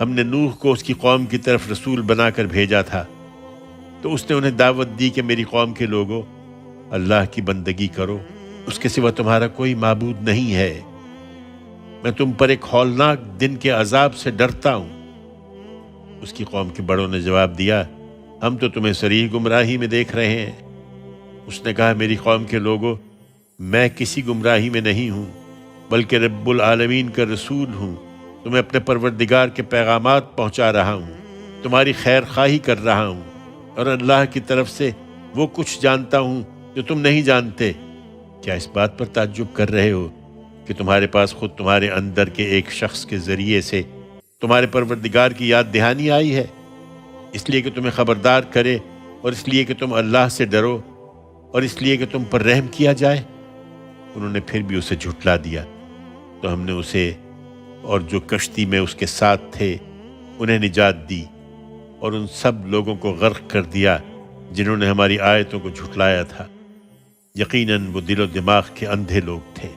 ہم نے نوح کو اس کی قوم کی طرف رسول بنا کر بھیجا تھا، تو اس نے انہیں دعوت دی کہ میری قوم کے لوگوں، اللہ کی بندگی کرو، اس کے سوا تمہارا کوئی معبود نہیں ہے، میں تم پر ایک ہولناک دن کے عذاب سے ڈرتا ہوں۔ اس کی قوم کے بڑوں نے جواب دیا، ہم تو تمہیں صریح گمراہی میں دیکھ رہے ہیں۔ اس نے کہا، میری قوم کے لوگوں، میں کسی گمراہی میں نہیں ہوں، بلکہ رب العالمین کا رسول ہوں، تمہیں اپنے پروردگار کے پیغامات پہنچا رہا ہوں، تمہاری خیر خواہی کر رہا ہوں، اور اللہ کی طرف سے وہ کچھ جانتا ہوں جو تم نہیں جانتے۔ کیا اس بات پر تعجب کر رہے ہو کہ تمہارے پاس خود تمہارے اندر کے ایک شخص کے ذریعے سے تمہارے پروردگار کی یاد دہانی آئی ہے، اس لیے کہ تمہیں خبردار کرے، اور اس لیے کہ تم اللہ سے ڈرو، اور اس لیے کہ تم پر رحم کیا جائے؟ انہوں نے پھر بھی اسے جھٹلا دیا، تو ہم نے اسے اور جو کشتی میں اس کے ساتھ تھے انہیں نجات دی، اور ان سب لوگوں کو غرق کر دیا جنہوں نے ہماری آیتوں کو جھٹلایا تھا۔ یقیناً وہ دل و دماغ کے اندھے لوگ تھے۔